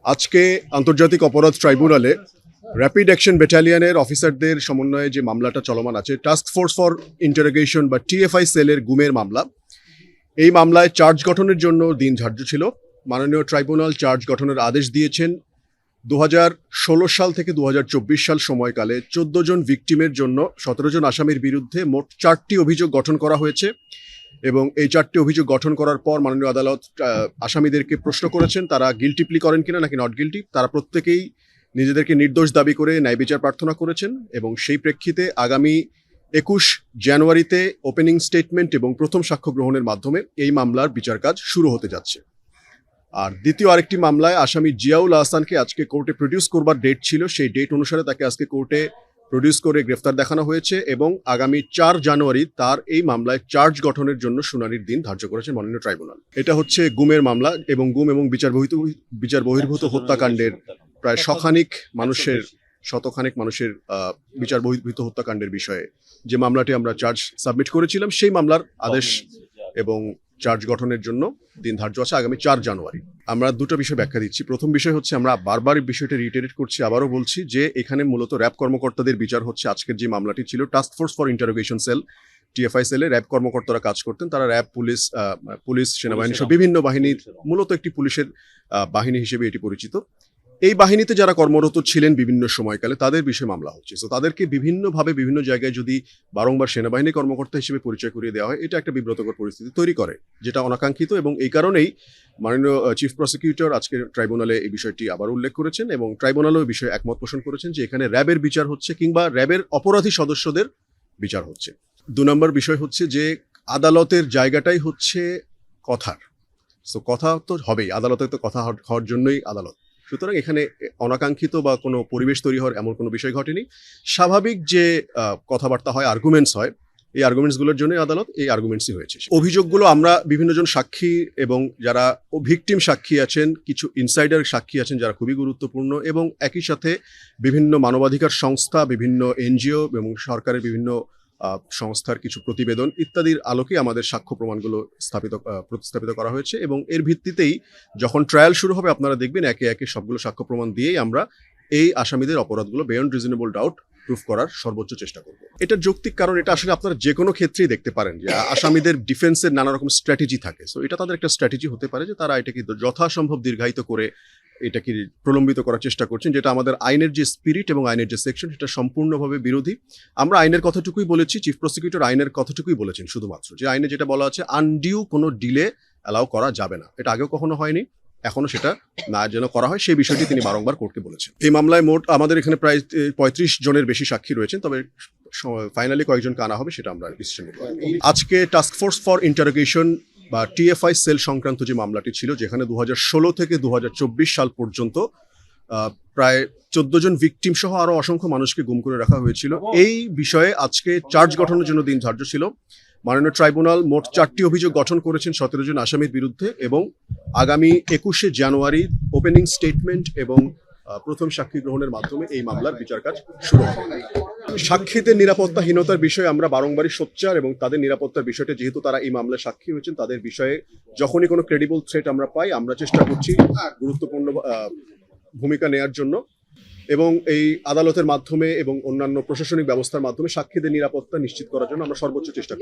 আজকে আন্তর্জাতিক অপরাধ ট্রাইব্যুনালে র্যাপিড অ্যাকশন ব্যাটালিয়নের অফিসারদের সমন্বয়ে যে মামলাটা চলমান আছে, টাস্ক ফোর্স ফর ইন্টারোগেশন বা টিএফআই সেলের গুমের মামলা। এই মামলায় চার্জ গঠনের জন্য দিন ধার্য ছিল। মাননীয় ট্রাইব্যুনাল চার্জ গঠনের আদেশ দিয়েছেন। 2016 সাল থেকে 2024 সাল সময়কালে 14 জন ভিকটিমের জন্য 17 জন আসামির বিরুদ্ধে মোট 4টি অভিযোগ গঠন করা হয়েছে এবং এই 4টি অভিযোগ গঠন করার পর মাননীয় আদালত আসামিদেরকে প্রশ্ন করেছেন তারা গিলটি প্লি করেন কিনা নাকি নট গিলটি। তারা প্রত্যেকেই নিজেদেরকে নির্দোষ দাবি করে ন্যায় বিচার প্রার্থনা করেছেন এবং সেই প্রেক্ষিতে আগামী 21 জানুয়ারিতে ওপেনিং স্টেটমেন্ট এবং প্রথম সাক্ষ্য গ্রহণের মাধ্যমে এই মামলার বিচার কাজ শুরু হতে যাচ্ছে। আর দ্বিতীয় আরেকটি মামলায় আসামি জিয়াউল আহসানকে আজকে কোর্টে প্রডিউস করবার ডেট ছিল, সেই ডেট অনুসারে তাকে আজকে কোর্টে প্রডিউস করে গ্রেফতার দেখানো হয়েছে এবং আগামী 4 জানুয়ারি তার এই মামলায় চার্জ গঠনের জন্য শুনানির দিন ধার্য করেছে মাননীয় ট্রাইব্যুনাল। এটা হচ্ছে গুমের মামলা এবং গুম এবং বিচার বহির্ভূত হত্যাকাণ্ডের প্রায় শতখানেক মানুষের বিচার বহির্ভূত হত্যাকাণ্ডের বিষয়ে যে মামলাটি আমরা চার্জ সাবমিট করেছিলাম, সেই মামলার আদেশ এবং চার্জ গঠনের জন্য দিন ধার্য আছে আগামী 4 জানুয়ারি। আমরা দুটো বিষয় ব্যাখ্যা দিচ্ছি। প্রথম বিষয় হচ্ছে, আমরা বারবার এই বিষয়টা রিইটারেট করছি, আবারও বলছি যে এখানে মূলত র্যাব কর্মকর্তাদের বিচার হচ্ছে। আজকের যে মামলাটি ছিল task force for interrogation sell TFI সেলে র্যাব কর্মকর্তারা কাজ করতেন। তারা র্যাব, পুলিশ, সেনাবাহিনী সহ বিভিন্ন বাহিনীর মূলত একটি পুলিশের বাহিনী হিসেবে এটি পরিচিত। এই বাহিনীতে যারা কর্মরত ছিলেন বিভিন্ন সময়কালে তাদের বিষয়ে মামলা হচ্ছে। তো তাদেরকে বিভিন্নভাবে বিভিন্ন জায়গায় যদি বারংবার সেনাবাহিনী কর্মকর্তা হিসেবে পরিচয় করিয়ে দেওয়া হয়, এটা একটা বিব্রতকর পরিস্থিতি তৈরি করে, যেটা অনাকাঙ্ক্ষিত। এবং এই কারণেই মাননীয় চিফ প্রসিকিউটর আজকে ট্রাইব্যুনালে এই বিষয়টি আবার উল্লেখ করেছেন এবং ট্রাইব্যুনালও এই বিষয়ে একমত পোষণ করেছেন যে এখানে র্যাবের বিচার হচ্ছে কিংবা র্যাবের অপরাধী সদস্যদের বিচার হচ্ছে। 2 নম্বর বিষয় হচ্ছে যে আদালতের জায়গাটাই হচ্ছে কথার। সো কথা তো হবেই, আদালতে তো কথা হওয়ার জন্যই আদালত। সুতরাং এখানে অনাকাঙ্ক্ষিত বা কোনো পরিবেশ তৈরি হওয়ার এমন কোনো বিষয় ঘটেনি। স্বাভাবিক যে কথাবার্তা হয়, আর্গুমেন্টস হয়, এই আর্গুমেন্টসগুলোর জন্যই আদালত এই আর্গুমেন্টসই হয়েছে। অভিযোগগুলো আমরা বিভিন্নজন সাক্ষী এবং যারা ভিকটিম সাক্ষী আছেন, কিছু ইনসাইডার সাক্ষী আছেন যারা খুবই গুরুত্বপূর্ণ, এবং একই সাথে বিভিন্ন মানবাধিকার সংস্থা, বিভিন্ন এনজিও এবং সরকারের বিভিন্ন সংস্থার কিছু প্রতিবেদন ইত্যাদির আলোকে আমাদের সাক্ষ্য প্রমাণগুলো প্রতিস্থাপিত করা হয়েছে এবং এর ভিত্তিতেই যখন ট্রায়াল শুরু হবে আপনারা দেখবেন একে একে সবগুলো সাক্ষ্য প্রমাণ দিয়েই আমরা এই আসামিদের অপরাধগুলো বিয়ন্ড রিজনেবল ডাউট প্রুফ করার সর্বোচ্চ চেষ্টা করব। এটা যৌক্তিক, কারণ এটা আসলে আপনারা যে কোনো ক্ষেত্রেই দেখতে পারেন যে আসামিদের ডিফেন্সের নানা রকম স্ট্র্যাটেজি থাকে। সো এটা তাদের একটা স্ট্র্যাটেজি হতে পারে যে তারা এটাকে যথাসম্ভব দীর্ঘায়িত করে এটাকে প্রলম্বিত করার চেষ্টা করছেন, যেটা আমাদের আইনের যে স্পিরিট এবং আইনের যে সেকশন সেটা সম্পূর্ণভাবে বিরোধী। আমরা আইনের কথাটুকুই বলেছি, চিফ প্রসিকিউটর আইনের কথাটুকুই বলেছেন শুধুমাত্র, যে আইনে যেটা বলা আছে আনডিউ কোনো ডিলে অ্যালাউ করা যাবে না। এটা আগেও কখনো হয়নি, এখনো সেটা না যেন করা হয় সেই বিষয়টি তিনি বারংবার কোর্টকে বলেছেন। এই মামলায় মোট আমাদের এখানে প্রায় 35 জনের বেশি সাক্ষী রয়েছেন, তবে ফাইনালি কয়েকজনকে আনা হবে সেটা আমরা ডিসিশন নেব। আজকে টাস্ক ফোর্স ফর ইন্টারোগেশন বা টিএফআই সেল সংক্রান্ত যে মামলাটি ছিল, যেখানে 2016 থেকে 2024 সাল পর্যন্ত প্রায় 14 জন ভিকটিম সহ আরো অসংখ্য মানুষকে গুম করে রাখা হয়েছিল, এই বিষয়ে আজকে চার্জ গঠনের জন্য দিন ধার্য ছিল। মাননীয় ট্রাইব্যুনাল মোট 4টি অভিযোগ গঠন করেছেন 17 জন আসামির বিরুদ্ধে এবং আগামী 21 জানুয়ারি ওপেনিং স্টেটমেন্ট এবং প্রথম সাক্ষী গ্রহণের মাধ্যমে এই মামলার বিচার কাজ শুরু হবে। সাক্ষীদের নিরাপত্তাহীনতার বিষয়ে আমরা বারংবারই সোচ্চার এবং তাদের নিরাপত্তার বিষয়টা, যেহেতু তারা এই মামলায় সাক্ষী হয়েছেন, তাদের বিষয়ে যখনই কোনো ক্রেডিবল থ্রেট আমরা পাই আমরা চেষ্টা করছি গুরুত্বপূর্ণ ভূমিকা নেয়ার জন্য এবং এই আদালতের মাধ্যমে এবং অন্যান্য প্রশাসনিক ব্যবস্থার মাধ্যমে সাক্ষীদের নিরাপত্তা নিশ্চিত করার জন্য আমরা সর্বোচ্চ চেষ্টা করি।